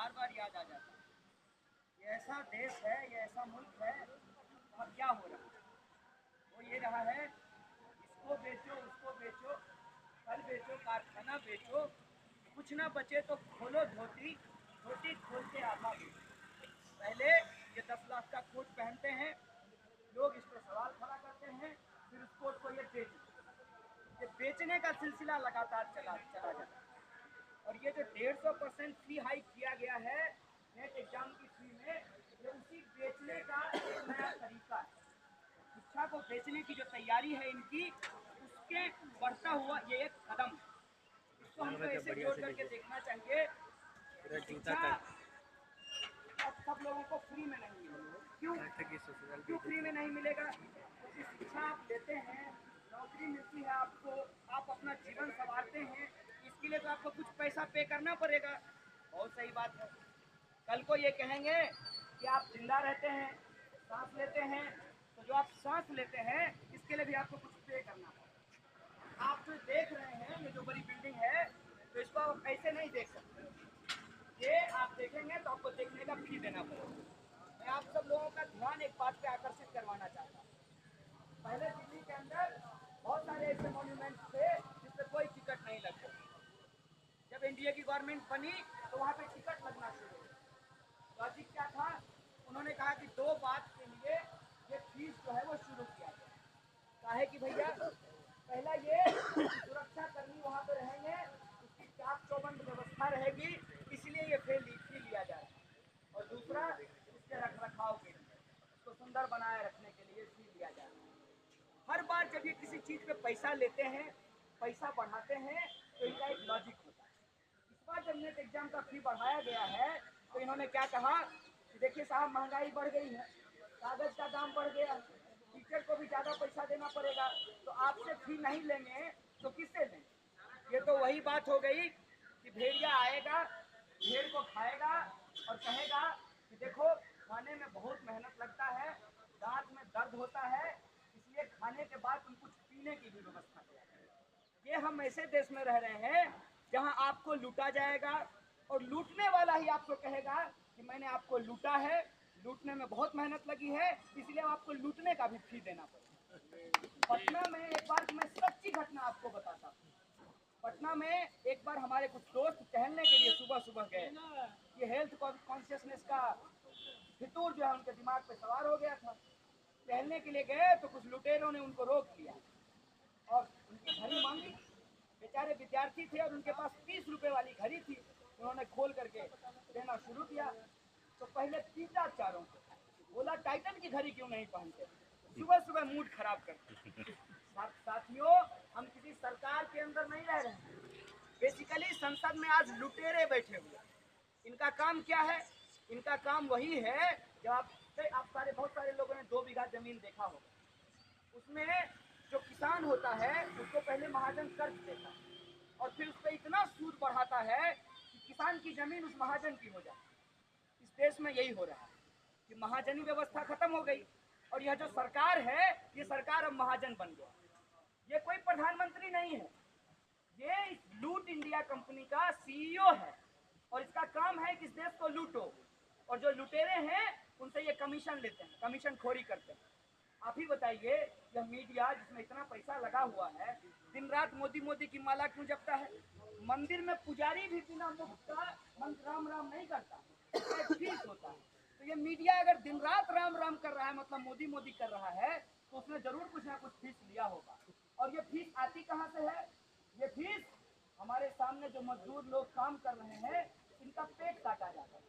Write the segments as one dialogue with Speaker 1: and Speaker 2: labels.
Speaker 1: बार बार याद आ जाता है। ये ऐसा देश है, ये ऐसा मुल्क है, वहाँ क्या हो रहा है वो ये रहा है, इसको बेचो उसको बेचो, फल बेचो कारखाना बेचो, कुछ ना बचे तो खोलो धोती, धोती खोल के आधा बेचो। पहले ये 10 लाख का कोट पहनते हैं लोग, इस पर सवाल खड़ा करते हैं, फिर उस कोट को ये बेचने का सिलसिला लगातार चला जाता है। और ये जो 150% फी हाइक किया गया है नेट एग्जाम की फी में, ये उसी बेचने का एक नया तरीका है। शिक्षा को बेचने की जो तैयारी है इनकी, उसके बढ़ता हुआ ये एक कदम, इसको हमको ऐसे जोड़ करके देखना चाहिए। शिक्षा अब सब लोगों को फ्री में नहीं मिलेगा। क्यों फ्री में नहीं मिलेगा? क्योंकि शिक्षा आप लेते हैं, नौकरी मिलती है आपको, आप अपना जीवन संवारते हैं, इसके लिए तो आपको कुछ पैसा पे करना पड़ेगा। बहुत सही बात है। कल को ये कहेंगे कि आप जिंदा रहते हैं, सांस लेते हैं, तो जो आप सांस लेते हैं इसके लिए भी आपको कुछ पे करना पड़ेगा। आप जो देख रहे हैं ये जो बड़ी बिल्डिंग है, तो इसको आप ऐसे नहीं देख सकते, ये आप देखेंगे तो आपको देखने का फी देना पड़ेगा। मैं आप सब लोगों का ध्यान एक बात पे आकर्षित करवाना चाहता हूँ। पहले दिल्ली के अंदर बहुत सारे ऐसे मॉन्यूमेंट्स थे जिसपे कोई टिकट नहीं लगता। जब एनडीए की गवर्नमेंट बनी तो वहाँ पे टिकट लगना शुरू हुआ। लॉजिक क्या था? उन्होंने कहा कि 2 बात के लिए ये फीस जो है वो शुरू किया गया। काहे कि भैया, पहला ये सुरक्षा कर्मी वहाँ पे रहेंगे, उसकी चाक चौबंद व्यवस्था रहेगी, इसलिए ये फी लिया जा रहा है। और दूसरा, इसके रख रखाव के लिए, उसको सुंदर बनाए रखने के लिए फी लिया जा रहा है। हर बार जब ये किसी चीज पे पैसा लेते हैं, पैसा बढ़ाते हैं, तो इनका एक लॉजिक होता है। इस बार जब नेट एग्जाम का फी बढ़ाया गया है तो इन्होंने क्या कहा कि देखिए साहब, महंगाई बढ़ गई है, कागज का दाम बढ़ गया, टीचर को भी ज्यादा पैसा देना पड़ेगा, तो आपसे फी नहीं लेंगे तो किससे लेंगे? ये तो वही बात हो गई कि भेड़िया आएगा, भेड़ को खाएगा और कहेगा कि देखो खाने में बहुत मेहनत लगता है, दांत में दर्द होता है, इसलिए खाने के बाद तुम कुछ पीने की भी व्यवस्था करो। ये हम ऐसे देश में रह रहे हैं जहां आपको लूटा जाएगा और लूटने वाला ही आपको कहेगा कि मैंने आपको लूटा है, लूटने में बहुत मेहनत लगी है, इसलिए आपको लूटने का भी फी देना पड़ेगा। पटना में एक बार मैं सच्ची घटना आपको बताता हूँ। पटना में एक बार हमारे कुछ दोस्त टहलने के लिए सुबह सुबह गए। ये हेल्थ कॉन्शियसनेस का फितूर जो है उनके दिमाग पे सवार हो गया था। टहलने के लिए गए तो कुछ लुटेरों ने उनको रोक लिया और उनकी घड़ी मांगी। बेचारे विद्यार्थी थे और उनके पास 30 रुपए वाली घड़ी थी। उन्होंने खोल करके देना शुरू किया तो पहले पीटा चारों को, बोला टाइटन की घड़ी क्यों नहीं पहनते, सुबह सुबह मूड खराब करते। साथियों, हम किसी सरकार के अंदर नहीं रह रहे हैं। बेसिकली संसद में आज लुटेरे बैठे हुए। इनका काम क्या है? इनका काम वही है जो आप सारे बहुत सारे लोगों ने 2 बीघा जमीन देखा होगा, उसमें जो किसान होता है उसको पहले महाजन कर्ज देता है और फिर उस पर इतना सूद बढ़ाता है कि किसान की जमीन उस महाजन की हो जाती। इस देश में यही हो रहा है कि महाजनी व्यवस्था खत्म हो गई और यह जो सरकार है, ये सरकार अब महाजन बन गया। ये कोई प्रधानमंत्री नहीं है, ये लूट इंडिया कंपनी का सीईओ है और इसका काम है कि इस देश को लूटो और जो लुटेरे हैं उनसे ये कमीशन लेते हैं, कमीशन खोरी करते हैं। आप ही बताइए, यह मीडिया जिसमें इतना पैसा लगा हुआ है, दिन रात मोदी मोदी की माला क्यों जपता है? मंदिर में पुजारी भी बिना मुफ्त का मंत्र राम राम नहीं करता, फीस होता है। तो ये मीडिया अगर दिन रात राम राम कर रहा है, मतलब मोदी मोदी कर रहा है, तो उसने जरूर कुछ ना कुछ फीस लिया होगा। और ये फीस आती कहाँ से है? ये फीस हमारे सामने जो मजदूर लोग काम कर रहे हैं, इनका पेट काटा जाता है।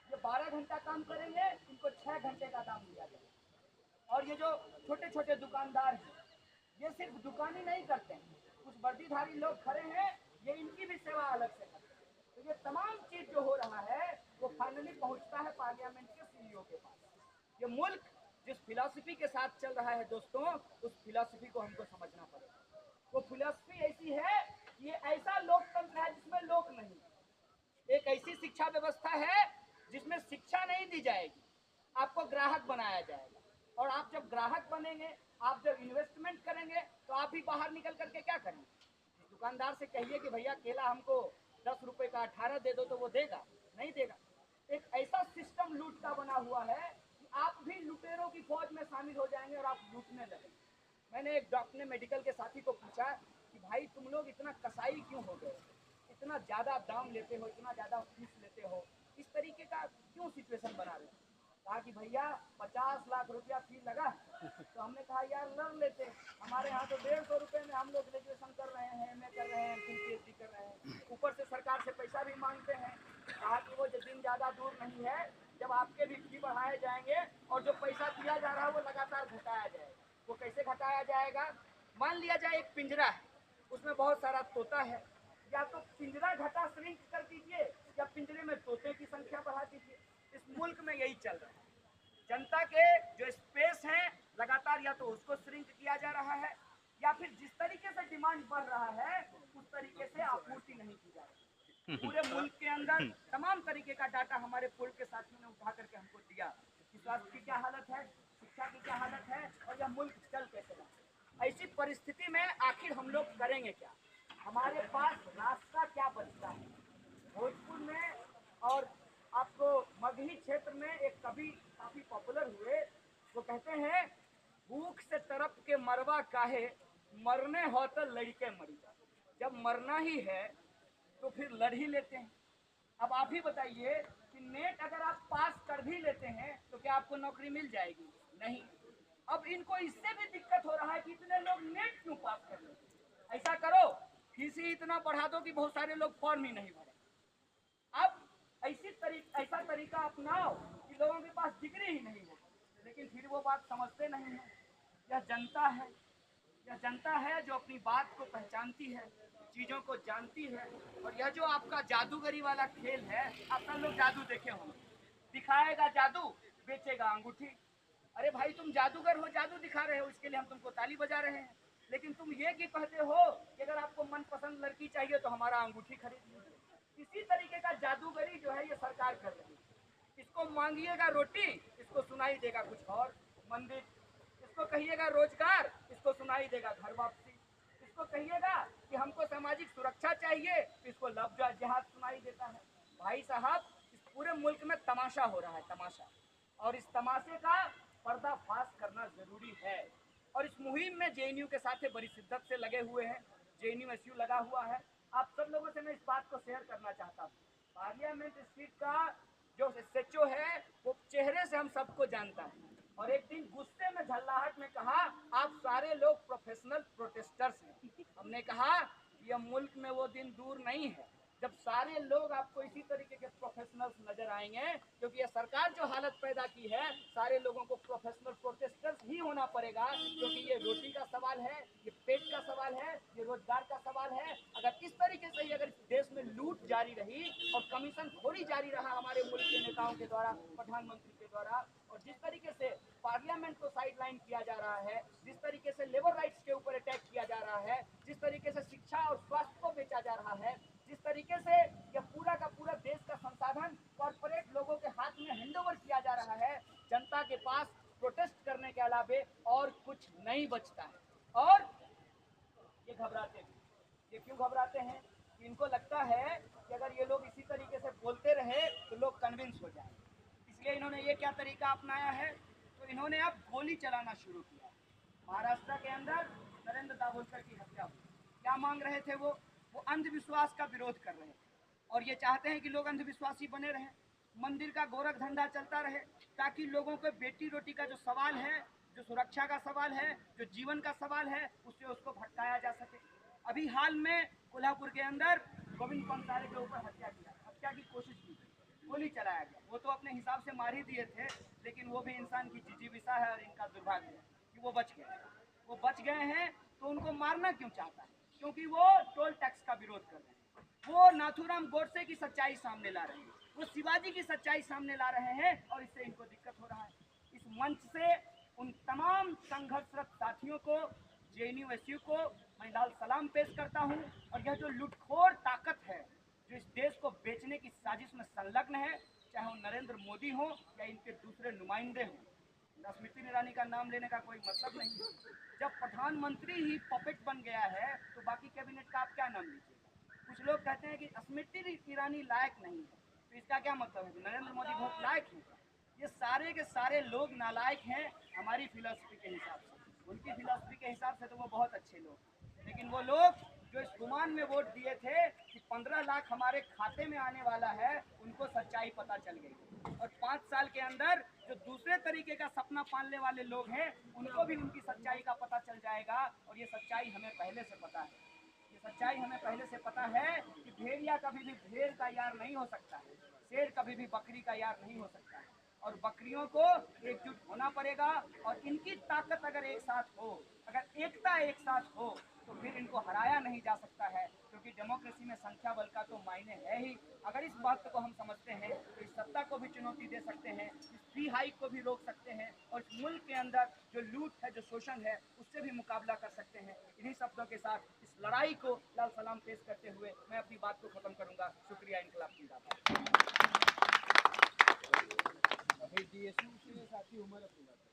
Speaker 1: ये 12 घंटा काम करेंगे, इनको 6 घंटे का दाम दिया जाएगा। और ये जो छोटे छोटे दुकानदार हैं, ये सिर्फ दुकानी नहीं करते हैं, कुछ वर्दीधारी लोग खड़े हैं, ये इनकी भी सेवा अलग से करते हैं। तो ये तमाम चीज जो हो रहा है वो फाइनली पहुंचता है पार्लियामेंट के सीईओ के पास। ये मुल्क जिस फिलॉसफी के साथ चल रहा है दोस्तों, उस फिलॉसफी को हमको समझना पड़ेगा। वो फिलॉसफी ऐसी है, ये ऐसा लोकतंत्र है जिसमें लोक नहीं, एक ऐसी शिक्षा व्यवस्था है जिसमें शिक्षा नहीं दी जाएगी, आपको ग्राहक बनाया जाएगा। और आप जब ग्राहक बनेंगे, आप जब इन्वेस्टमेंट करेंगे, तो आप भी बाहर निकल करके क्या करेंगे? दुकानदार से कहिए कि भैया केला हमको 10 रुपए का 18 दे दो, तो वो देगा? नहीं देगा। अपने मेडिकल के साथी को पूछा कि भाई तुम लोग इतना कसाई क्यों हो गए, इतना ज़्यादा दाम लेते हो, इतना ज़्यादा फीस लेते हो, इस तरीके का क्यों सिचुएशन बना रहे हो। कहा कि भैया 50 लाख रुपया फी लगा। तो हमने कहा यार लड़ लेते, हमारे यहाँ तो 150 रुपये में हम लोग ग्रेजुएशन कर रहे हैं, एमए कर रहे हैं, फिर पीएचडी कर रहे हैं, ऊपर से सरकार से पैसा भी मांगते हैं। कहा कि वो दिन ज़्यादा दूर नहीं है जब आपके भी फी बढ़ाए जाएंगे और जो पैसा दिया जा रहा है वो लगातार घटाया जाएगा। वो कैसे घटाया जाएगा, मान लिया जाए एक पिंजरा है, उसमें बहुत सारा तोता है, या तो पिंजरा घटा श्रिंक कर दीजिए या पिंजरे में तोते की संख्या बढ़ा दीजिए। इस मुल्क में यही चल रहा है। जनता के जो स्पेस है लगातार या तो उसको श्रिंक किया जा रहा है या फिर जिस तरीके से डिमांड बढ़ रहा है उस तरीके से आपूर्ति नहीं की जा रही। पूरे मुल्क के अंदर तमाम तरीके का डाटा हमारे पूल के साथियों ने उठा करके हमको दिया कि स्वास्थ्य की क्या हालत है, शिक्षा की क्या हालत है और यह मुल्क चल कैसे रहा। ऐसी परिस्थिति में आखिर हम लोग करेंगे क्या, हमारे पास रास्ता क्या बचता है। भोजपुर में और आपको मगही क्षेत्र में एक कवि काफी पॉपुलर हुए, वो कहते हैं भूख से तरफ के मरवा काहे, मरने हो तो लड़के मरी। जब मरना ही है तो फिर लड़ ही लेते हैं। अब आप ही बताइए कि नेट अगर आप पास कर भी लेते हैं तो क्या आपको नौकरी मिल जाएगी? नहीं। अब इनको इससे भी दिक्कत हो रहा है कि इतने लोग नेट क्यों पास कर लेते। ऐसा करो फीस ही इतना बढ़ा दो कि बहुत सारे लोग फॉर्म ही नहीं भरे। अब ऐसा तरीका अपनाओ कि लोगों के पास डिग्री ही नहीं हो, लेकिन फिर वो बात समझते नहीं है। यह जनता है, यह जनता है जो अपनी बात को पहचानती है, चीज़ों को जानती है। और यह जो आपका जादूगरी वाला खेल है, आप सब लोग जादू देखे होंगे, दिखाएगा जादू बेचेगा अंगूठी। अरे भाई तुम जादूगर हो, जादू दिखा रहे हो, इसके लिए हम तुमको ताली बजा रहे हैं, लेकिन तुम ये कि कहते हो कि अगर आपको मनपसंद लड़की चाहिए तो हमारा अंगूठी खरीद लीजिए। इसी तरीके का जादूगरी जो है ये सरकार कर रही है। इसको मांगिएगा रोटी, इसको सुनाई देगा कुछ और मंदिर, इसको कहिएगा रोजगार, इसको सुनाई देगा घर वापसी, इसको कहिएगा कि हमको सामाजिक सुरक्षा चाहिए, इसको लफ्ज़ जिहाद सुनाई देता है। भाई साहब इस पूरे मुल्क में तमाशा हो रहा है, तमाशा, और इस तमाशे का पर्दाफाश करना जरूरी है। और इस मुहिम में जेएनयू के साथ बड़ी शिद्दत से लगे हुए हैं, जेएनयू एसयू लगा हुआ है। आप सब लोगों से मैं इस बात को शेयर करना चाहता हूँ, पार्लियामेंट स्ट्रीट का जो एसएचओ है वो चेहरे से हम सबको जानता है, और एक दिन गुस्से में झल्लाहट में कहा आप सारे लोग प्रोफेशनल प्रोटेस्टर्स हैं। हमने कहा यह मुल्क में वो दिन दूर नहीं है जब सारे लोग आपको इसी तरीके के प्रोफेशनल्स नजर आएंगे, क्योंकि ये सरकार जो हालत पैदा की है सारे लोगों को प्रोफेशनल प्रोटेस्टर्स ही होना पड़ेगा, क्योंकि ये रोटी का सवाल है, ये पेट का सवाल है, ये रोजगार का सवाल है। अगर इस तरीके से अगर देश में लूट जारी रही और कमीशन खोरी जारी रहा हमारे मुल्क के नेताओं के द्वारा, प्रधानमंत्री के द्वारा, और जिस तरीके से पार्लियामेंट को साइडलाइन किया जा रहा है, जिस तरीके से लेबर राइट्स के ऊपर अटैक किया जा रहा है, जिस तरीके से शिक्षा और स्वास्थ्य को बेचा जा रहा है, जिस तरीके से यह पूरा का पूरा देश का संसाधन कॉर्पोरेट लोगों के हाथ में हैंडओवर किया जा रहा है, जनता के पास प्रोटेस्ट करने के अलावे और कुछ नहीं बचता है। और ये घबराते हैं। ये क्यों घबराते हैं? इनको लगता है कि अगर ये लोग इसी तरीके से बोलते रहे तो लोग कन्विंस हो जाए, इसलिए इन्होंने ये क्या तरीका अपनाया है, तो इन्होंने अब गोली चलाना शुरू किया। महाराष्ट्र के अंदर नरेंद्र दाभोलकर की हत्या हुई। क्या मांग रहे थे वो अंधविश्वास का विरोध कर रहे थे, और ये चाहते हैं कि लोग अंधविश्वासी बने रहें, मंदिर का गोरख धंधा चलता रहे, ताकि लोगों को बेटी रोटी का जो सवाल है, जो सुरक्षा का सवाल है, जो जीवन का सवाल है, उससे उसको भटकाया जा सके। अभी हाल में कोल्हापुर के अंदर गोविंद पंसारे के ऊपर हत्या की कोशिश की, गोली चलाया गया। वो तो अपने हिसाब से मार ही दिए थे, लेकिन वो भी इंसान की जिजीविषा है और इनका दुर्भाग्य है कि वो बच गए। वो बच गए हैं तो उनको मारना क्यों चाहता है? क्योंकि वो टोल टैक्स का विरोध कर रहे हैं, वो नाथूराम गोडसे की सच्चाई सामने ला रहे हैं, वो शिवाजी की सच्चाई सामने ला रहे हैं, और इससे इनको दिक्कत हो रहा है। इस मंच से उन तमाम संघर्षरत साथियों को, जेएनयू एसयू को मैं लाल सलाम पेश करता हूँ। और यह जो लुटखोर ताकत है जो इस देश को बेचने की साजिश में संलग्न है, चाहे वो नरेंद्र मोदी हो या इनके दूसरे नुमाइंदे हों, स्मृति ईरानी का नाम लेने का कोई मतलब नहीं है। जब प्रधानमंत्री ही पपेट बन गया है तो बाकी कैबिनेट का आप क्या नाम लीजिएगा? कुछ लोग कहते हैं कि स्मृति ईरानी लायक नहीं है, तो इसका क्या मतलब है कि नरेंद्र मोदी बहुत लायक है? ये सारे के सारे लोग नालायक हैं हमारी फिलॉसफी के हिसाब से। उनकी फिलॉसफी के हिसाब से तो वो बहुत अच्छे लोग, लेकिन वो लोग जो इस गुमान में वोट दिए थे कि 15 लाख हमारे खाते में आने वाला है, उनको सच्चाई पता चल गई। और 5 साल के अंदर जो दूसरे तरीके का सपना पालने वाले लोग हैं, उनको भी उनकी सच्चाई का पता चल जाएगा। और ये सच्चाई हमें पहले से पता है, ये सच्चाई हमें पहले से पता है कि भेड़िया कभी भी भेड़ का यार नहीं हो सकता है, शेर कभी भी बकरी का यार नहीं हो सकता है। और बकरियों को एकजुट होना पड़ेगा, और इनकी ताकत अगर एक साथ हो, अगर एकता एक साथ हो, तो फिर इनको हराया नहीं जा सकता है, क्योंकि डेमोक्रेसी में संख्या बल का तो मायने है ही। अगर इस बात को हम समझते हैं तो इस सत्ता को भी चुनौती दे सकते हैं, इस फ्री हाइक को भी रोक सकते हैं, और इस मुल्क के अंदर जो लूट है, जो शोषण है, उससे भी मुकाबला कर सकते हैं। इन्हीं शब्दों के साथ इस लड़ाई को लाल सलाम पेश करते हुए मैं अपनी बात को खत्म करूंगा। शुक्रिया। इनकलाब जिंदाबाद।
Speaker 2: DSU से साथी उमर अब्दुल्ला।